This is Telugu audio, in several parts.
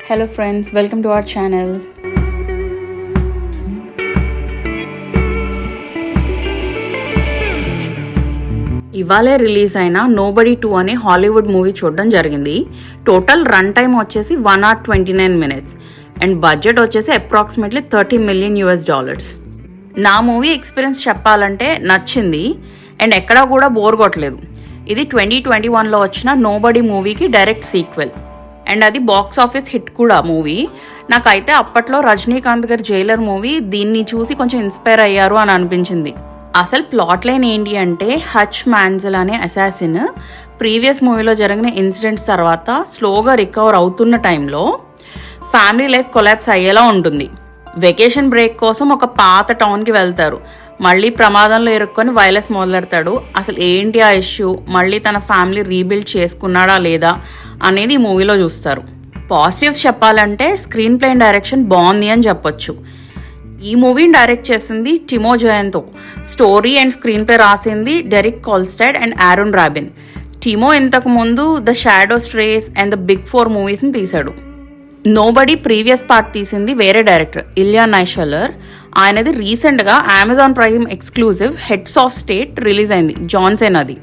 Hello friends, welcome to our channel. ఇవాళే రిలీజ్ అయిన నోబడీ 2 అనే హాలీవుడ్ మూవీ చూడడం జరిగింది. టోటల్ రన్ టైం వచ్చేసి 1 hour 29 minutes అండ్ బడ్జెట్ వచ్చేసి అప్రాక్సిమేట్లీ $30 million. నా మూవీ ఎక్స్పీరియన్స్ చెప్పాలంటే నచ్చింది అండ్ ఎక్కడా కూడా బోర్ కొట్టలేదు. ఇది 2021లో వచ్చిన నోబడీ మూవీకి డైరెక్ట్ సీక్వెల్ అండ్ అది బాక్స్ ఆఫీస్ హిట్ కూడా మూవీ. నాకైతే అప్పట్లో రజనీకాంత్ గారి జైలర్ మూవీ దీన్ని చూసి కొంచెం ఇన్స్పైర్ అయ్యారు అని అనిపించింది. అసలు ప్లాట్ లైన్ ఏంటి అంటే హచ్ మాన్సెల్ అనే అసాసిన్ ప్రీవియస్ మూవీలో జరిగిన ఇన్సిడెంట్స్ తర్వాత స్లోగా రికవర్ అవుతున్న టైంలో ఫ్యామిలీ లైఫ్ కొలాప్స్ అయ్యేలా ఉంటుంది. వెకేషన్ బ్రేక్ కోసం ఒక పాత టౌన్కి వెళ్తారు. మళ్ళీ ప్రమాదంలో ఇరుక్కొని వైలెన్స్ మొదలెడతాడు. అసలు ఏంటి ఆ ఇష్యూ, మళ్ళీ తన ఫ్యామిలీ రీబిల్డ్ చేసుకున్నాడా లేదా అనేది ఈ మూవీలో చూస్తారు. పాజిటివ్స్ చెప్పాలంటే స్క్రీన్ ప్లే అండ్ డైరెక్షన్ బాగుంది అని చెప్పొచ్చు. ఈ మూవీని డైరెక్ట్ చేసింది Timo Tjahjanto, story and screenplay రాసింది Derek Kolstad and Aaron Rabin. Timo ఇంతకు ముందు the shadow strays and the big 4 మూవీస్ని తీశాడు. నోబడీ ప్రీవియస్ పార్ట్ తీసింది వేరే డైరెక్టర్ ఇలియా నైషలర్. ఆయనది రీసెంట్గా Amazon Prime exclusive Heads of State release అయింది. జాన్సన్ అది.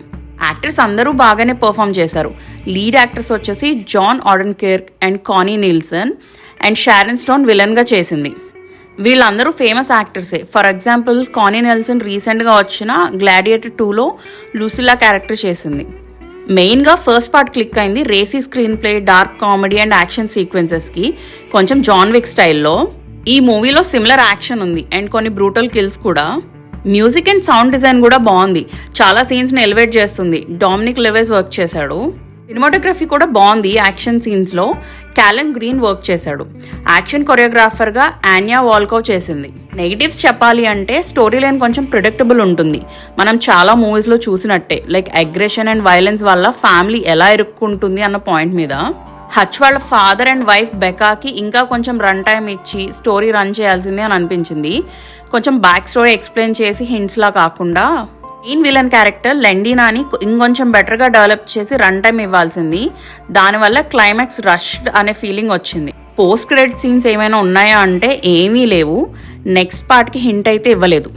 యాక్టర్స్ అందరూ బాగానే పర్ఫామ్ చేశారు. లీడ్ యాక్టర్స్ వచ్చేసి John Odenkirk and Connie Nielsen and Sharon Stone విలన్గా చేసింది. వీళ్ళందరూ ఫేమస్ యాక్టర్సే. ఫర్ ఎగ్జాంపుల్ కానీ నీల్సన్ రీసెంట్గా వచ్చిన గ్లాడియేటర్ 2లో లూసిలా క్యారెక్టర్ చేసింది. మెయిన్గా ఫస్ట్ పార్ట్ క్లిక్ అయింది racy screenplay, dark comedy and action సీక్వెన్సెస్కి, కొంచెం జాన్ విక్ స్టైల్లో. ఈ మూవీలో సిమిలర్ యాక్షన్ ఉంది అండ్ కొన్ని బ్రూటల్ కిల్స్ కూడా. మ్యూజిక్ అండ్ సౌండ్ డిజైన్ కూడా బాగుంది, చాలా సీన్స్ని ఎలివేట్ చేస్తుంది. డామినిక్ లెవెస్ వర్క్ చేశాడు. సినిమాటోగ్రఫీ కూడా బాగుంది. యాక్షన్ సీన్స్లో క్యాలెన్ గ్రీన్ వర్క్ చేశాడు. యాక్షన్ కొరియోగ్రాఫర్గా ఆన్యా వాల్కోవ్ చేసింది. నెగిటివ్స్ చెప్పాలి అంటే స్టోరీ లైన్ కొంచెం ప్రిడిక్టబుల్ ఉంటుంది. మనం చాలా మూవీస్లో చూసినట్టే, లైక్ అగ్రెషన్ అండ్ వైలెన్స్ వల్ల ఫ్యామిలీ ఎలా ఇరుక్కుంటుంది అన్న పాయింట్ మీద. హచ్ వాళ్ళ ఫాదర్ అండ్ వైఫ్ బెకాకి ఇంకా కొంచెం రన్ టైం ఇచ్చి స్టోరీ రన్ చేయాల్సిందే అని అనిపించింది. కొంచెం బ్యాక్ స్టోరీ ఎక్స్ప్లెయిన్ చేసి హింట్స్లా కాకుండా మెయిన్ విలన్ క్యారెక్టర్ లెండినాని ఇంకొంచెం బెటర్గా డెవలప్ చేసి రన్ టైం ఇవ్వాల్సింది. దానివల్ల క్లైమాక్స్ రష్డ్ అనే ఫీలింగ్ వచ్చింది. పోస్ట్ క్రెడిట్ సీన్స్ ఏమైనా ఉన్నాయా అంటే ఏమీ లేవు. నెక్స్ట్ పార్ట్కి హింట్ అయితే ఇవ్వలేదు.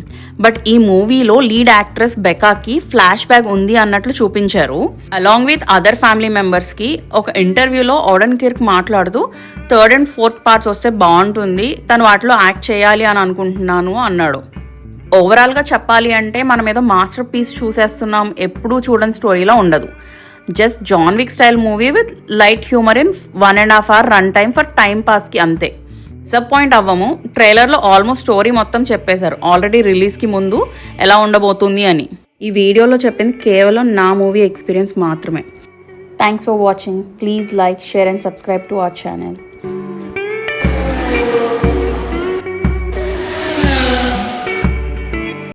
బట్ ఈ మూవీలో లీడ్ యాక్ట్రెస్ బెకాకి ఫ్లాష్ బ్యాక్ ఉంది అన్నట్లు చూపించారు. అలాంగ్ విత్ అదర్ ఫ్యామిలీ మెంబర్స్కి. ఒక ఇంటర్వ్యూలో ఆడెన్కిర్క్ మాట్లాడుతూ 3rd and 4th పార్ట్స్ వస్తే బాగుంటుంది, తను వాటిలో యాక్ట్ చేయాలి అని అనుకుంటున్నాను అన్నాడు. ఓవరాల్గా చెప్పాలి అంటే మనం ఏదో మాస్టర్ పీస్ చూసేస్తున్నాం, ఎప్పుడూ చూడని స్టోరీలా ఉండదు. Just John Wick style movie with light humour in 1.5 hour run time for time పాస్కి అంతే. డిసప్పాయింట్ అవ్వము. ట్రైలర్లో ఆల్మోస్ట్ స్టోరీ మొత్తం చెప్పేశారు ఆల్రెడీ రిలీజ్కి ముందు ఎలా ఉండబోతుంది అని. ఈ వీడియోలో చెప్పింది కేవలం నా మూవీ ఎక్స్పీరియన్స్ మాత్రమే. Thanks for watching. Please like, share and subscribe to our channel.